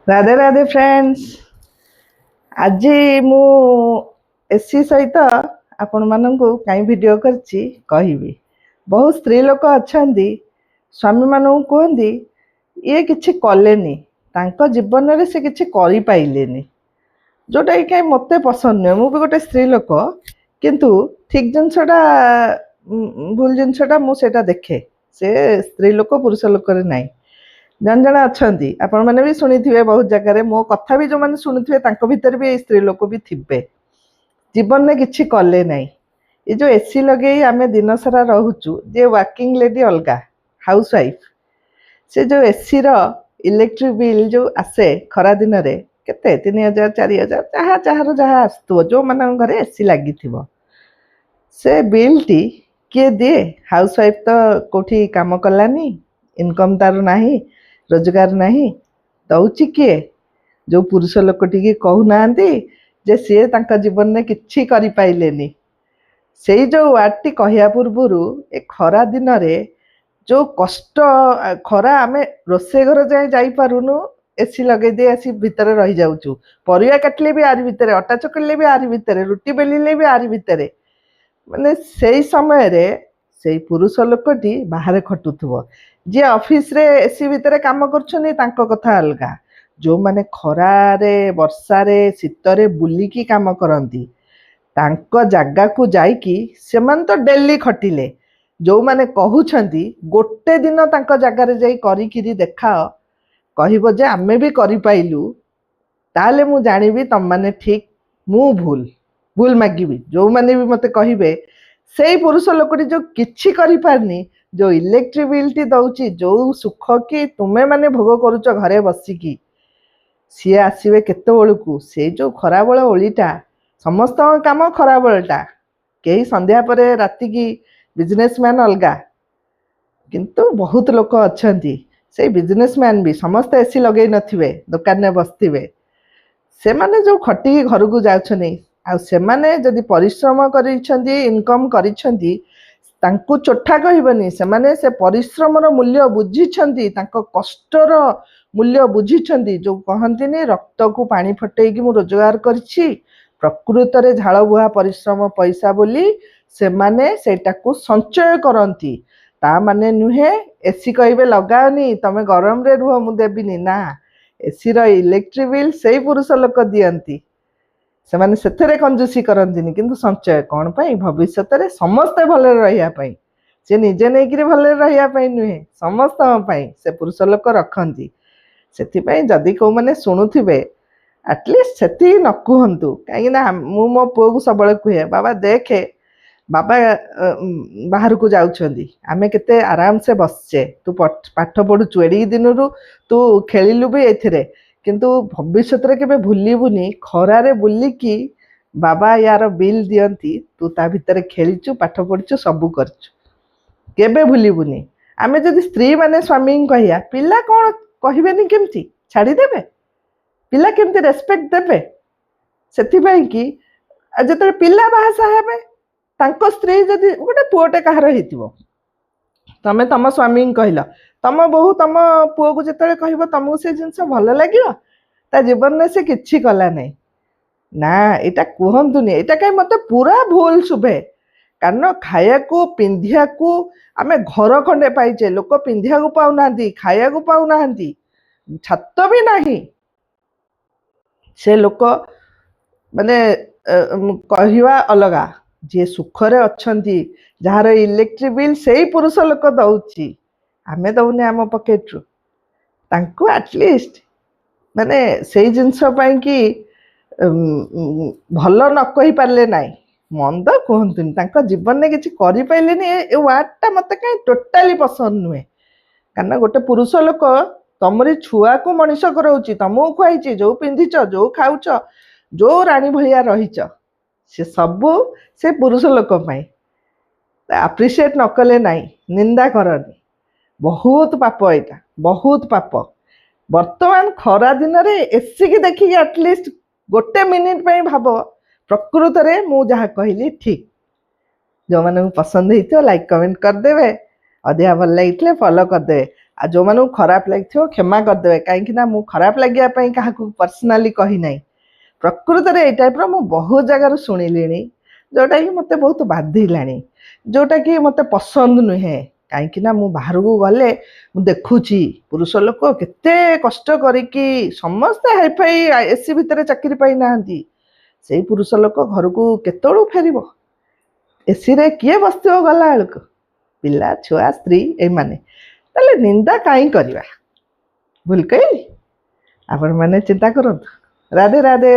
Radhe Radhe friends. आज मु AC सहित आपण मानू कहीं वीडियो करछि कहबी। बहुत स्त्री लोक अच्छा स्वामी मानू कहती ये किछि कलेनी तांको जीवन रे से किछि करि पाइलेनी, जोटा कि कहीं मते पसंद नुहे। मु भी गोटे स्त्री लोक किंतु ठीक जिनसटा भूल जिनसटा मु सेटा देखे। से स्त्री लोक पुरुष लोक रे नाही। जन जन अच्छा आपण मैंने भी शुणी थे बहुत जगह मो कथा भी जो मैंने शुणुवे भितर भी स्त्री लोक भी थे जीवन में किसी कले ना। ये जो एसी लगे आम दिन सारा रोचु जे वर्किंग लेडी अलग हाउस वाइफ से जो एसी रो इलेक्ट्रिक बिल जो आसे खरा दिन में केते 3000 4000 जहाँ जार जहाँ आसो जो मान घरे एसी लगी से बिल टी किए दिए। हाउस वाइफ तो कौटी काम कलानी, इनकम तार नाही, रोजगार नाही, दौची किए? जो पुरुष लोक टी कहूना जे सी तांका जीवन में किछि करि पाइलेनी। से जो वार्डटी कहया पूर्वरु ए खरा दिन रे जो कष्ट खरा आमे रोसे घर जाए जाई पारुनु, एसी लगे दे आसी भितर रही जाउछु। परिया काटले भी आरी भितर, अटा चकले भी आरी भितर, रुटी बेलिले भी आरी भितर। माने सेई समय रे सेई पुरुष लोकटी बाहर खटुथुव, जे ऑफिस रे एसी भितर काम करछनी तांको कथा अलगा। जो माने खरारे वर्षारे शीतरे बुलिकी काम करती तांको जगह को जाइकी सेमान तो डेली खटिले। जो माने कहउछंती गोटे दिन तांको जगह रे जाई करिकिरी देखाओ, कहबो जे आमे भी करि पाइलु, ताले मु जानिबी तम माने ठीक मु भूल भूल मागिबी। जो माने भी मते कहिबे सेई पुरुष लोकटी जो किछि करि पारनी, जो इलेक्ट्रिक बिल टी दउची, जो सुख की तुमे माने भोग करूच घरे बसिकी, सी आसवे केत बड़कू से जो खरा बेल ओलीटा समस्त काम खरा बेलटा कई संध्या पर राति की बिजनेसमैन अलगा। किंतु बहुत लोक अच्छा से बिजनेसमैन भी समस्त एसी लगे नथिबे, दुकान में बसथिबे। से माने जो खटिकी घर को जाउछनी आ से माने जदि परिश्रम करिछंती, इनकम करिछंती, तांकु चोठा कहबनी। से माने से परिश्रमर मूल्य बुझिछंती, तांको कष्टर मूल्य बुझिछंती। जो कहंतीनी रक्त को पानी फटेकी मु रोजगार करछि, प्रकृत रे झाड़ बुहा परिश्रम पैसा बोली से माने सेटाकू संचय करंती। ता माने नुहे एसी कहबे लगाओनी तमे गरम रे रुह मु देबिनी ना। एसी रो इलेक्ट्रिक बिल सेई पुरुष लोक दियंती। से माने सेथरे कंजूसी करंतीनी, किंतु संचय कोन पई? भविष्यत रे समस्त भले रहिया पई। से निजे नै कि भले रहिया पई नुहे, समस्त पई से पुरुष लोक रखंती। सेथिपाई जदि को माने शुणुथिबे एटलिस्ट सेति न कहंतु। कहीं ना मु मो पुओ को सबले कहे, बाबा देखे बाबा बाहर को जाउछंदी, आमे केते आराम से बसचे, तू पाठ पढ़ुचु एडी दिनरु तू खेलिलु भी एथिरे, किंतु भविष्यत रे केबे भूलिबुनी खरारे बुलिकी बाबा यार बिल दियंती, तू ता भितर खेलिचु, पाठ पढ़ुचु, सबु करचु, केबे भूलिबुनी। आमे जदि स्त्री माने स्वामी कहिया, पिला कोन कहबेनी केमती छाड़ी देबे? पिला केमती रेस्पेक्ट देबे? सेथिपाई कि जेते पिला बाहासा हेबे तांको स्त्री जदि गोटे पुओटे कहार हेतिबो, तमे तम स्वामी कहल, तम बहु तम पुओ को जेते कहब तुमको से जिनस भल लगे, ता जीवन में से किछि कला नहीं ना। एटा कहंतुनी, एटा कहीं मते पूरा भूल शुभे। कारण खाया को पिंधिया को आमे घर खंडे पाइचे, लोक पिंधिया को पाउना, खाया को पाउना, छात भी नहीं। से लोक माने कहवा अलगा, जे सुखरे अच्छंती, जार इलेक्ट्रिक बिल से पुरुष लोक दउची, आमे दउने आम पकेट रु तांको एटलिस्ट माने से जिनस कि भल न कही पारे ना, मंद कहतुनि, तांको जीवन में किसी करि पाइलेनी। ए वार्डटा मते कहीं टोटाली पसंद नुहे। कारण गोटे पुरुष लोक तमरी छुआ को मनीष कराउची, तमको खुआई, जो पिंधिच, जो खाउच, जो राणी भलिया रहीच, से सबू से पुरुष लोक पाई। अप्रिशिएट न कले नाई, निंदा करनी, बहुत पाप, एटा बहुत पाप। वर्तमान खरा दिन रे एसी की देखिए एटलिस्ट गोटे मिनिट पे भाव, प्रकृत रे मु जहाँ कहली ठीक। जो मैंने पसंद हो लाइक कमेंट करदे, अधिका भल लगे फॉलो करदे। ଆଉ ଯେଉଁମାନଙ୍କୁ ଖରାପ ଲାଗିଥିବ କ୍ଷମା କରିଦେବେ, କାହିଁକିନା ମୁଁ ଖରାପ ଲାଗିବା ପାଇଁ କାହାକୁ ପର୍ସନାଲି କହି ନାହିଁ। ପ୍ରକୃତରେ ଏଇ ଟାଇପ୍ର ମୁଁ ବହୁତ ଜାଗାରୁ ଶୁଣିଲିଣି, ଯେଉଁଟାକି ମୋତେ ବହୁତ ବାଧିଲାଣି, ଯେଉଁଟାକି ମୋତେ ପସନ୍ଦ ନୁହେଁ। କାହିଁକିନା ମୁଁ ବାହାରକୁ ଗଲେ ମୁଁ ଦେଖୁଛି ପୁରୁଷ ଲୋକ କେତେ କଷ୍ଟ କରିକି, ସମସ୍ତେ ହାଇଫାଇ ଏସି ଭିତରେ ଚାକିରି ପାଇନାହାନ୍ତି। ସେଇ ପୁରୁଷ ଲୋକ ଘରକୁ କେତେବେଳୁ ଫେରିବ? ଏସିରେ କିଏ ବସିଥିବ ଗଲା ବେଳକୁ? ପିଲା ଛୁଆ ସ୍ତ୍ରୀ ଏମାନେ। ତାହେଲେ ନିନ୍ଦା କାହିଁ କରିବା? ଭୁଲ କହିଲି? ଆପଣମାନେ ଚିନ୍ତା କରନ୍ତୁ। ରାଧେ ରାଧେ।